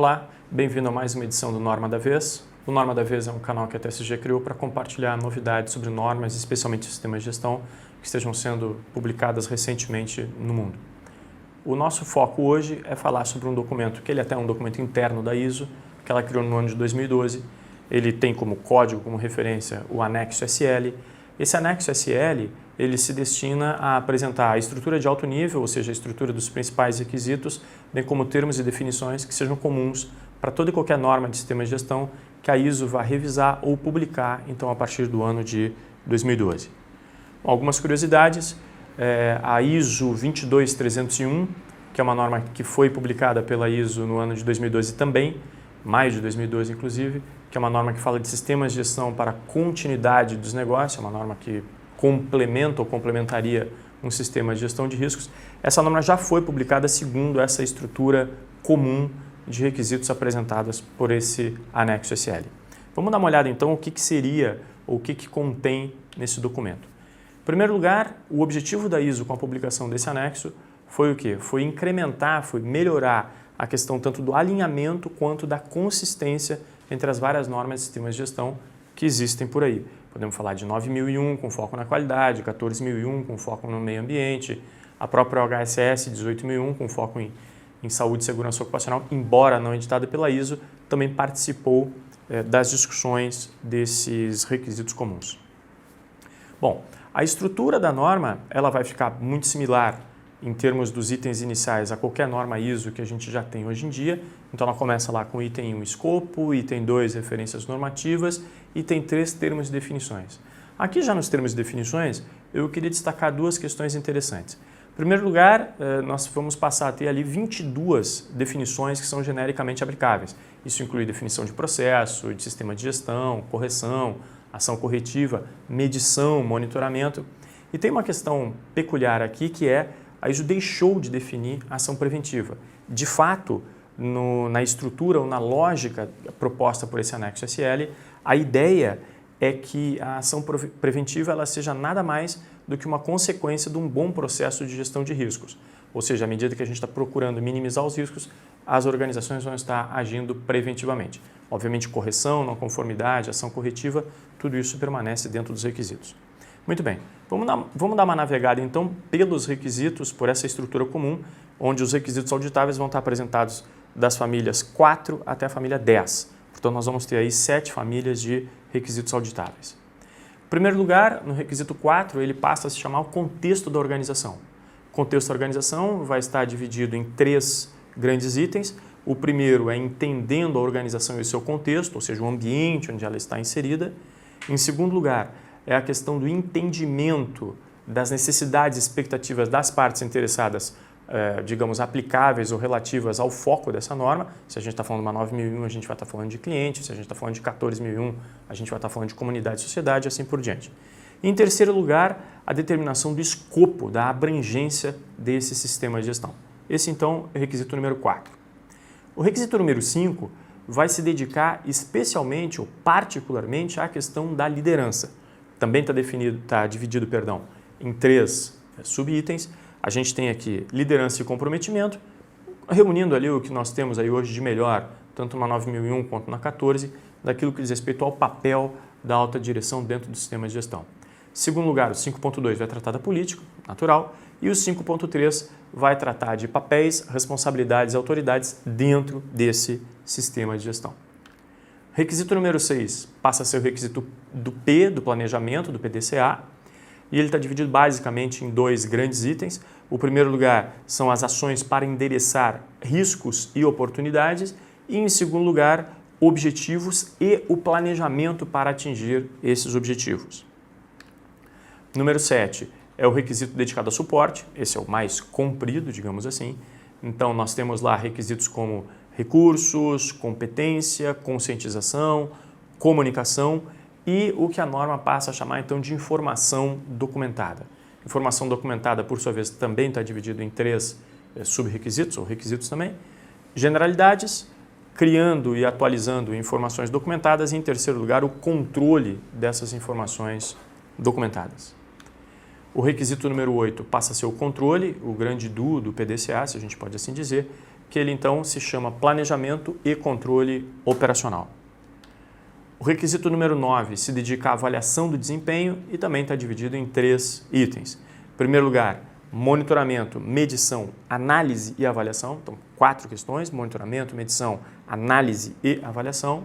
Olá, bem-vindo a mais uma edição do Norma da Vez. O Norma da Vez é um canal que a TSG criou para compartilhar novidades sobre normas, especialmente sistemas de gestão, que estejam sendo publicadas recentemente no mundo. O nosso foco hoje é falar sobre um documento, que ele até é um documento interno da ISO, que ela criou no ano de 2012. Ele tem como código, como referência, o anexo SL. Esse anexo SL, ele se destina a apresentar a estrutura de alto nível, ou seja, a estrutura dos principais requisitos, bem como termos e definições que sejam comuns para toda e qualquer norma de sistema de gestão que a ISO vá revisar ou publicar, então, a partir do ano de 2012. Bom, algumas curiosidades, a ISO 22301, que é uma norma que foi publicada pela ISO no ano de 2012 também, maio de 2012 inclusive, que é uma norma que fala de sistemas de gestão para a continuidade dos negócios, é uma norma que complementa ou complementaria um sistema de gestão de riscos. Essa norma já foi publicada segundo essa estrutura comum de requisitos apresentados por esse anexo SL. Vamos dar uma olhada então o que seria ou o que contém nesse documento. Em primeiro lugar, o objetivo da ISO com a publicação desse anexo foi o quê? Foi incrementar, foi melhorar a questão tanto do alinhamento quanto da consistência entre as várias normas de sistemas de gestão que existem por aí. Podemos falar de 9001 com foco na qualidade, 14001 com foco no meio ambiente, a própria OHSS 18001 com foco em saúde e segurança ocupacional, embora não editada pela ISO, também participou das discussões desses requisitos comuns. Bom, a estrutura da norma ela vai ficar muito similar em termos dos itens iniciais a qualquer norma ISO que a gente já tem hoje em dia. Então ela começa lá com item 1, escopo, item 2, referências normativas, item 3, termos e definições. Aqui já nos termos e definições, eu queria destacar duas questões interessantes. Em primeiro lugar, nós vamos passar a ter ali 22 definições que são genericamente aplicáveis. Isso inclui definição de processo, de sistema de gestão, correção, ação corretiva, medição, monitoramento. E tem uma questão peculiar aqui que é a ISO deixou de definir a ação preventiva. De fato, na estrutura ou na lógica proposta por esse anexo SL, a ideia é que a ação preventiva ela seja nada mais do que uma consequência de um bom processo de gestão de riscos. Ou seja, à medida que a gente está procurando minimizar os riscos, as organizações vão estar agindo preventivamente. Obviamente, correção, não conformidade, ação corretiva, tudo isso permanece dentro dos requisitos. Muito bem, vamos dar uma navegada então pelos requisitos, por essa estrutura comum, onde os requisitos auditáveis vão estar apresentados das famílias 4 até a família 10. Portanto, nós vamos ter aí 7 famílias de requisitos auditáveis. Em primeiro lugar, no requisito 4, ele passa a se chamar o contexto da organização. O contexto da organização vai estar dividido em 3 grandes itens. O primeiro é entendendo a organização e o seu contexto, ou seja, o ambiente onde ela está inserida. Em segundo lugar, é a questão do entendimento das necessidades e expectativas das partes interessadas, digamos, aplicáveis ou relativas ao foco dessa norma. Se a gente está falando de uma 9001, a gente vai estar falando de cliente. Se a gente está falando de 14001, a gente vai estar falando de comunidade e sociedade, e assim por diante. E, em terceiro lugar, a determinação do escopo, da abrangência desse sistema de gestão. Esse, então, é o requisito número 4. O requisito número 5 vai se dedicar especialmente ou particularmente à questão da liderança. Também está dividido em 3 subitens. A gente tem aqui liderança e comprometimento, reunindo ali o que nós temos aí hoje de melhor, tanto na 9001 quanto na 14, daquilo que diz respeito ao papel da alta direção dentro do sistema de gestão. Em segundo lugar, o 5.2 vai tratar da política, natural, e o 5.3 vai tratar de papéis, responsabilidades e autoridades dentro desse sistema de gestão. Requisito número 6 passa a ser o requisito do P, do planejamento, do PDCA, e ele está dividido basicamente em 2 grandes itens. O primeiro lugar são as ações para endereçar riscos e oportunidades, e em segundo lugar, objetivos e o planejamento para atingir esses objetivos. Número 7 é o requisito dedicado a suporte, esse é o mais comprido, digamos assim. Então, nós temos lá requisitos como recursos, competência, conscientização, comunicação e o que a norma passa a chamar então de informação documentada. Informação documentada, por sua vez, também está dividido em 3 sub-requisitos ou requisitos também. Generalidades, criando e atualizando informações documentadas e, em terceiro lugar, o controle dessas informações documentadas. O requisito número 8 passa a ser o controle, o grande do PDCA, se a gente pode assim dizer, que ele então se chama Planejamento e Controle Operacional. O requisito número 9 se dedica à avaliação do desempenho e também está dividido em 3 itens. Em primeiro lugar, monitoramento, medição, análise e avaliação. Então, 4 questões: monitoramento, medição, análise e avaliação.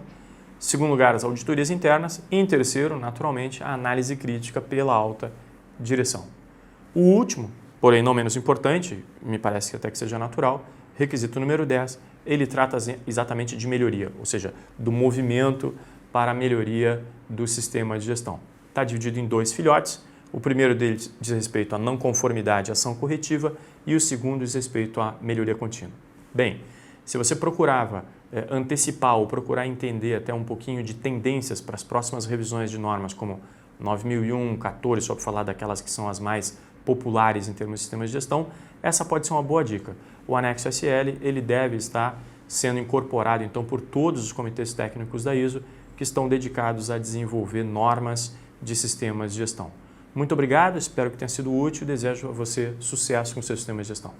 Em segundo lugar, as auditorias internas. E em terceiro, naturalmente, a análise crítica pela alta direção. O último, porém não menos importante, me parece que até que seja natural, requisito número 10, ele trata exatamente de melhoria, ou seja, do movimento para a melhoria do sistema de gestão. Está dividido em 2 filhotes. O primeiro deles diz respeito à não conformidade e ação corretiva e o segundo diz respeito à melhoria contínua. Bem, se você procurava antecipar ou procurar entender até um pouquinho de tendências para as próximas revisões de normas como 9001, 14, só para falar daquelas que são as mais populares em termos de sistemas de gestão, essa pode ser uma boa dica. O anexo SL ele deve estar sendo incorporado então por todos os comitês técnicos da ISO que estão dedicados a desenvolver normas de sistemas de gestão. Muito obrigado, espero que tenha sido útil e desejo a você sucesso com o seu sistema de gestão.